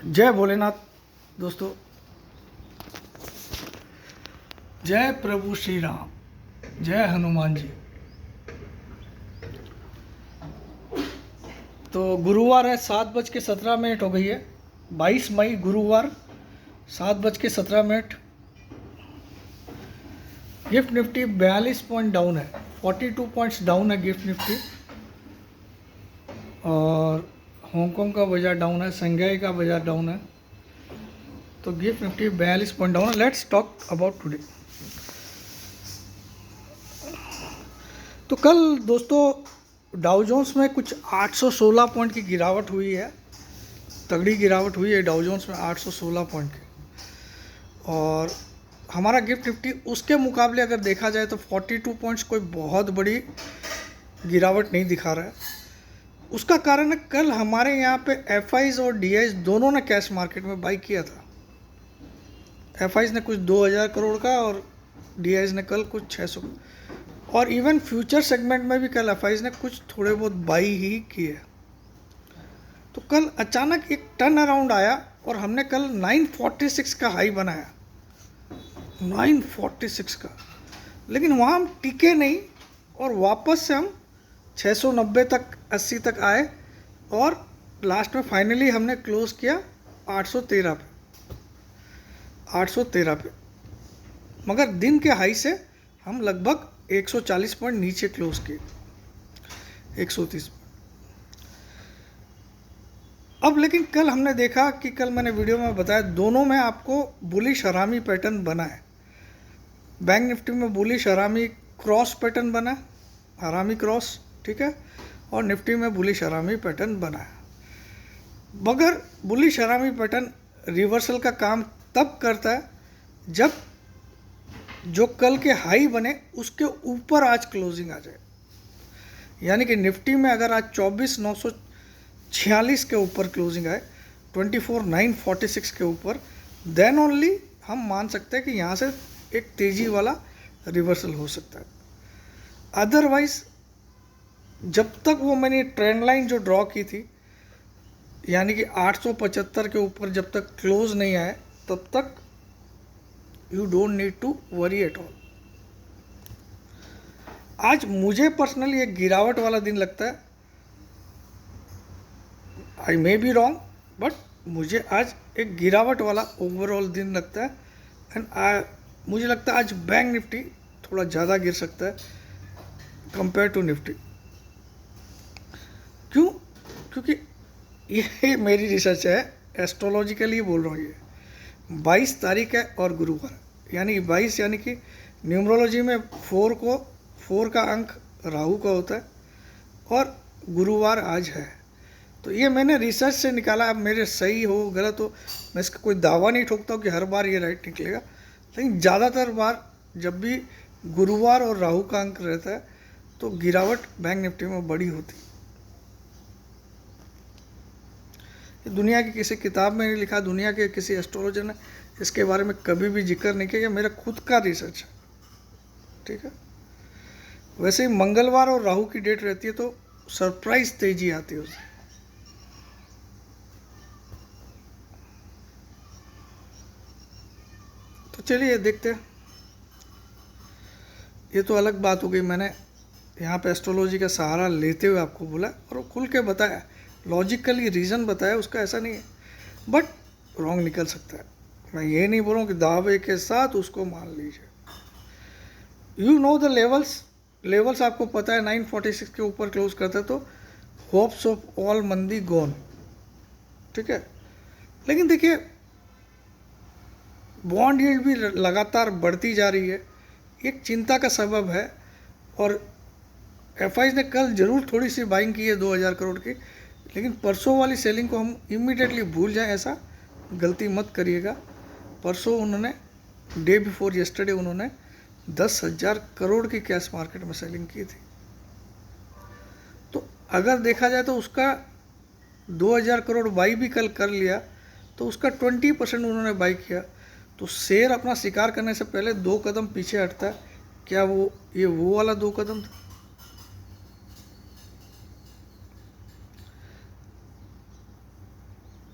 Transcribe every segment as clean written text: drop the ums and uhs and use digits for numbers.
जय भोलेनाथ दोस्तों, जय प्रभु श्री राम, जय हनुमान जी। तो गुरुवार है, 7:17 हो गई है। 22 मई गुरुवार, 7:17। गिफ्ट निफ्टी 42 पॉइंट डाउन है, 42 पॉइंट्स डाउन है गिफ्ट निफ्टी। और हांगकांग का बाजार डाउन है, शंघाई का बाजार डाउन है। तो गिफ्ट निफ्टी 42 पॉइंट डाउन है। Let's talk about today. तो कल दोस्तों डाउ जोन्स में कुछ 816 पॉइंट की गिरावट हुई है, तगड़ी गिरावट हुई है डाउ जोन्स में 816 पॉइंट की। और हमारा गिफ्ट निफ्टी उसके मुकाबले अगर देखा जाए तो 42 पॉइंट्स कोई बहुत बड़ी गिरावट नहीं दिखा रहा है। उसका कारण है कल हमारे यहाँ पे एफआईज और डीआईज दोनों ने कैश मार्केट में बाई किया था। एफआईज ने कुछ 2000 करोड़ का और डीआईज ने कल कुछ 600। और इवन फ्यूचर सेगमेंट में भी कल एफआईज ने कुछ थोड़े बहुत बाई ही किए। तो कल अचानक एक टर्न अराउंड आया और हमने कल 946 का हाई बनाया, 946 का। लेकिन वहाँ हम टिके नहीं और वापस से हम 690 तक 80 तक आए और लास्ट में फाइनली हमने क्लोज किया 813 पे, 813 पे। मगर दिन के हाई से हम लगभग 140 पॉइंट नीचे क्लोज किए, 130। अब लेकिन कल हमने देखा कि कल मैंने वीडियो में बताया दोनों में आपको बुलिश हरामी पैटर्न बना है। बैंक निफ्टी में बुलिश हरामी क्रॉस पैटर्न बना, हरामी क्रॉस, ठीक है। और निफ्टी में बुलिश हरामी पैटर्न बना है। मगर बुलिश हरामी पैटर्न रिवर्सल का काम तब करता है जब जो कल के हाई बने उसके ऊपर आज क्लोजिंग आ जाए। यानी कि निफ्टी में अगर आज 24,946 के ऊपर क्लोजिंग आए, 24,946 के ऊपर, देन ओनली हम मान सकते हैं कि यहाँ से एक तेज़ी वाला रिवर्सल हो सकता है। अदरवाइज जब तक वो मैंने ट्रेंड लाइन जो ड्रॉ की थी, यानी कि 875 के ऊपर जब तक क्लोज नहीं आए तब तक you don't need to worry at all. आज मुझे पर्सनली एक गिरावट वाला दिन लगता है। I may be wrong, but मुझे आज एक गिरावट वाला ओवरऑल दिन लगता है। एंड मुझे लगता है आज बैंक निफ्टी थोड़ा ज़्यादा गिर सकता है कंपेयर टू निफ्टी। क्यों? क्योंकि ये मेरी रिसर्च है, एस्ट्रोलॉजिकली बोल रहा हूँ। ये 22 तारीख है और गुरुवार, यानी 22 यानी कि न्यूमरोलॉजी में 4 का अंक राहु का होता है और गुरुवार आज है। तो ये मैंने रिसर्च से निकाला। अब मेरे सही हो गलत हो, मैं इसका कोई दावा नहीं ठोकता हूँ कि हर बार ये राइट निकलेगा, लेकिन ज़्यादातर बार जब भी गुरुवार और राहु का अंक रहता है तो गिरावट बैंक निफ्टी में बड़ी होती है। दुनिया की किसी किताब में नहीं लिखा, दुनिया के किसी एस्ट्रोलॉजर ने इसके बारे में कभी भी जिक्र नहीं किया। मेरा खुद का रिसर्च है, ठीक है। वैसे ही मंगलवार और राहु की डेट रहती है तो सरप्राइज तेजी आती है उससे। तो चलिए देखते हैं। ये तो अलग बात हो गई, मैंने यहाँ पे एस्ट्रोलॉजी का सहारा लेते हुए आपको बोला और वो खुल के बताया, लॉजिकली रीज़न बताया उसका, ऐसा नहीं है। बट रॉन्ग निकल सकता है। मैं ये नहीं बोल रहा हूँ कि दावे के साथ उसको मान लीजिए। यू नो द लेवल्स आपको पता है। 946 के ऊपर क्लोज करता है तो होप्स ऑफ ऑल मंदी गॉन, ठीक है। लेकिन देखिए बॉन्ड यील्ड भी लगातार बढ़ती जा रही है, एक चिंता का सबब है। और एफआईज ने कल जरूर थोड़ी सी बाइंग की है 2000 करोड़ की, लेकिन परसों वाली सेलिंग को हम इमीडिएटली भूल जाएं, ऐसा गलती मत करिएगा। परसों उन्होंने डे बिफोर यस्टरडे उन्होंने 10,000 करोड़ की कैश मार्केट में सेलिंग की थी। तो अगर देखा जाए तो उसका 2000 करोड़ बाई भी कल कर लिया तो उसका 20% उन्होंने बाई किया। तो शेयर अपना शिकार करने से पहले 2 कदम पीछे हटता है। क्या वो वाला 2 कदम था?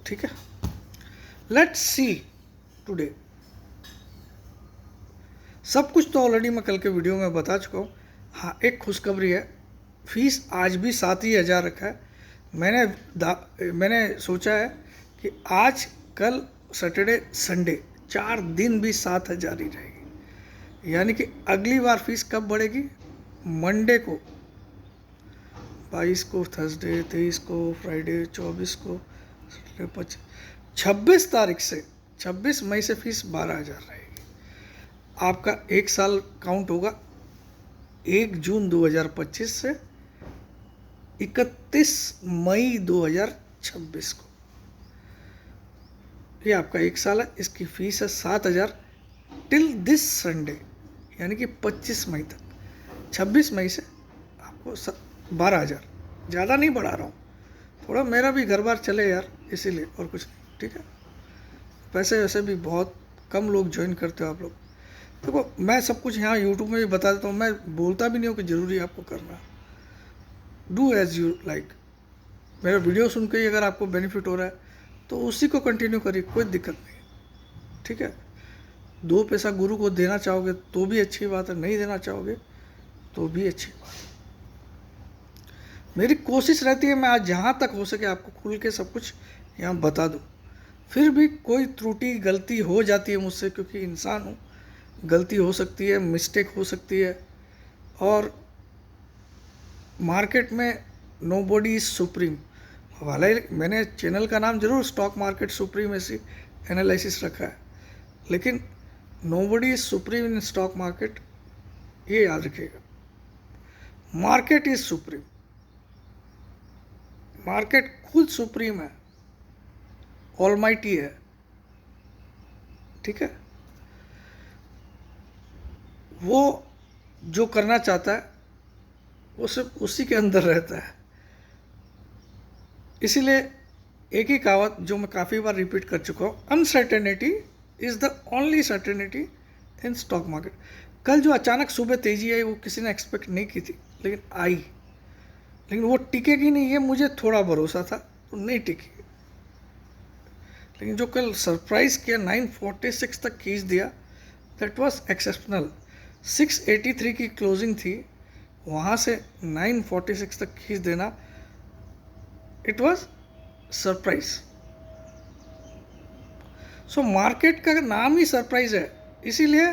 ठीक है। Let's see today. सब कुछ तो ऑलरेडी मैं कल के वीडियो में बता चुका हूँ। हाँ, एक खुशखबरी है, फीस आज भी 7,000 रखा है। मैंने सोचा है कि आज, कल, सैटरडे, संडे 4 दिन भी 7,000 ही रहेगी। यानी कि अगली बार फीस कब बढ़ेगी? मंडे को 22 को, थर्सडे 23 को, फ्राइडे 24 को, सैटरडे 25, 26 तारीख से, 26 मई से फीस 12,000 रहेगी। आपका एक साल काउंट होगा 1 जून 2025 से 31 मई 2026 को। ये आपका एक साल है। इसकी फीस है 7,000 टिल दिस संडे, यानी कि 25 मई तक। 26 मई से आपको 12,000, ज़्यादा नहीं बढ़ा रहा हूँ, थोड़ा मेरा भी घर बार चले यार, इसीलिए, और कुछ नहीं। ठीक है, पैसे वैसे भी बहुत कम लोग ज्वाइन करते हो आप लोग। देखो, मैं सब कुछ यहाँ यूट्यूब में भी बता देता हूँ, मैं बोलता भी नहीं हूँ कि ज़रूरी आपको करना। Do as you like. मेरा वीडियो सुन के ही अगर आपको बेनिफिट हो रहा है तो उसी को कंटिन्यू करिए, कोई दिक्कत नहीं। ठीक है, 2 पैसा गुरु को देना चाहोगे तो भी अच्छी बात है, नहीं देना चाहोगे तो भी अच्छी बात है। मेरी कोशिश रहती है मैं आज जहाँ तक हो सके आपको खुल के सब कुछ यहाँ बता दूँ। फिर भी कोई त्रुटि गलती हो जाती है मुझसे, क्योंकि इंसान हूँ, गलती हो सकती है, मिस्टेक हो सकती है। और मार्केट में नोबडी इज सुप्रीम। हालांकि मैंने चैनल का नाम जरूर स्टॉक मार्केट सुप्रीमेसी एनालिसिस रखा है, लेकिन nobody is supreme in stock market, ये याद रखिएगा। मार्केट इज सुप्रीम, मार्केट खुद सुप्रीम है, ऑलमाइटी है। ठीक है, वो जो करना चाहता है वो सिर्फ उसी के अंदर रहता है। इसीलिए एक ही कहावत जो मैं काफ़ी बार रिपीट कर चुका हूँ, uncertainty is the only certainty in stock market. कल जो अचानक सुबह तेजी आई वो किसी ने एक्सपेक्ट नहीं की थी, लेकिन आई। लेकिन वो टिकेगी नहीं, ये मुझे थोड़ा भरोसा था, तो नहीं टिकी। लेकिन जो कल सरप्राइज किया, 946 तक खींच दिया, दैट वाज एक्सेप्शनल। 683 की क्लोजिंग थी, वहाँ से 946 तक खींच देना, it was surprise. So market का नाम ही सरप्राइज है, इसीलिए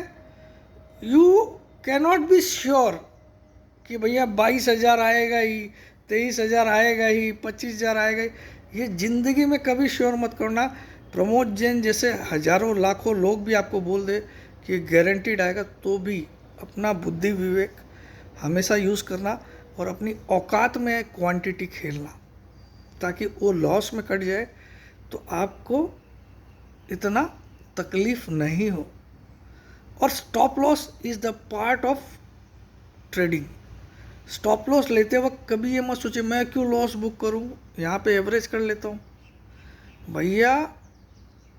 यू कैनॉट बी श्योर कि भैया 22,000 आएगा ही, 23,000 आएगा ही, 25,000 आएगा ही। ये ज़िंदगी में कभी श्योर मत करना। प्रमोद जैन जैसे हजारों लाखों लोग भी आपको बोल दे कि गारंटीड आएगा, तो भी अपना बुद्धि विवेक हमेशा यूज़ करना और अपनी औकात में क्वांटिटी खेलना, ताकि वो लॉस में कट जाए तो आपको इतना तकलीफ नहीं हो। और stop loss is the part of trading. Stop loss लेते वक्त कभी ये मत सोचे मैं क्यों लॉस बुक करूं, यहाँ पे एवरेज कर लेता हूँ। भैया,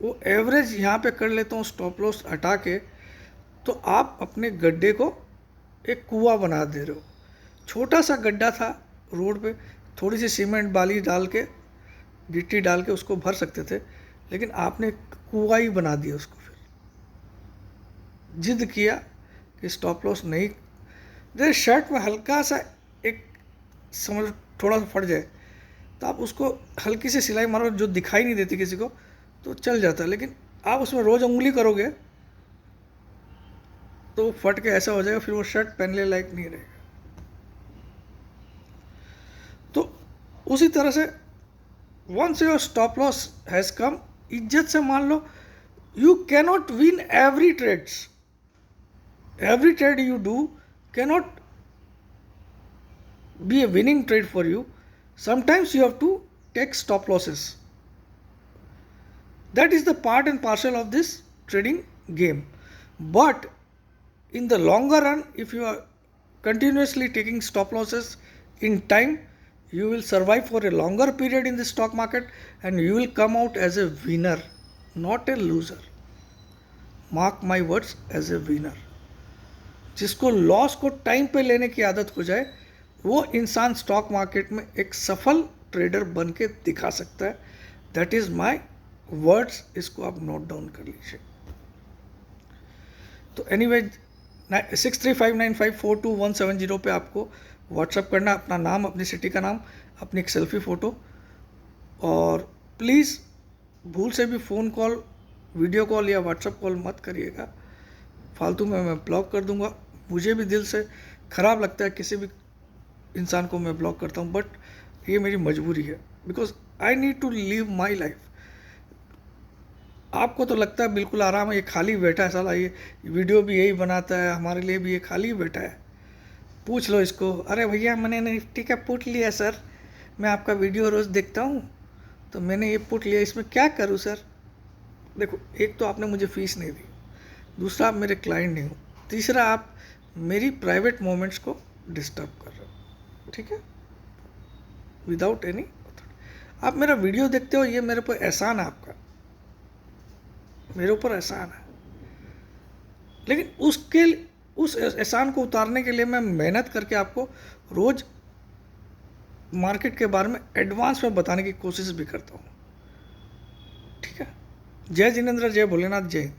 वो एवरेज यहाँ पे कर लेता हूँ स्टॉप लॉस हटा के, तो आप अपने गड्ढे को एक कुआं बना दे रहे हो। छोटा सा गड्ढा था रोड पे, थोड़ी सी सीमेंट बाली डाल के, गिट्टी डाल के उसको भर सकते थे, लेकिन आपने कुआं ही बना दिया उसको। फिर जिद किया कि स्टॉप लॉस नहीं, जैसे शर्ट में हल्का सा एक समझ थोड़ा सा फट जाए तो आप उसको हल्की सी सिलाई मारो जो दिखाई नहीं देती किसी को, तो चल जाता है। लेकिन आप उसमें रोज़ उंगली करोगे तो फट के ऐसा हो जाएगा, फिर वो शर्ट पहनने लायक नहीं रहेगा। तो उसी तरह से once your stop loss has come, इज्जत से मान लो, you cannot win every trades, every trade you do cannot be a winning trade for you. Sometimes you have to take stop losses. That is the part and parcel of this trading game. But in the longer run, if you are continuously taking stop losses in time, you will survive for a longer period in the stock market and you will come out as a winner, not a loser. Mark my words, as a winner. जिसको loss को time पे लेने की आदत हो जाए, वो इंसान स्टॉक मार्केट में एक सफल ट्रेडर बन के दिखा सकता है। दैट इज़ माई वर्ड्स, इसको आप नोट डाउन कर लीजिए। तो एनीवे 6359542170 पे आपको व्हाट्सअप करना, अपना नाम, अपनी सिटी का नाम, अपनी एक सेल्फी फ़ोटो, और प्लीज़ भूल से भी फ़ोन कॉल, वीडियो कॉल या व्हाट्सअप कॉल मत करिएगा, फालतू में मैं ब्लॉक कर दूंगा। मुझे भी दिल से ख़राब लगता है किसी भी इंसान को मैं ब्लॉक करता हूँ, बट ये मेरी मजबूरी है, because I need to live my life. आपको तो लगता है बिल्कुल आराम है, ये खाली बैठा है साला, ये वीडियो भी यही बनाता है, हमारे लिए भी ये खाली बैठा है। पूछ लो इसको, अरे भैया मैंने निफ्टी का पुट लिया सर, मैं आपका वीडियो रोज़ देखता हूँ, तो मैंने ये पुट लिया, इसमें क्या करूँ सर? देखो, एक तो आपने मुझे फीस नहीं दी, दूसरा आप मेरे क्लाइंट नहीं हो, तीसरा आप मेरी प्राइवेट मोमेंट्स को डिस्टर्ब कर रहे हो, ठीक है, विदाउट एनी। आप मेरा वीडियो देखते हो, ये मेरे पर एहसान है आपका, मेरे ऊपर एहसान है, लेकिन उस एहसान को उतारने के लिए मैं मेहनत करके आपको रोज़ मार्केट के बारे में एडवांस में बताने की कोशिश भी करता हूँ, ठीक है। जय जिनेंद्र, जय भोलेनाथ, जय हिंद।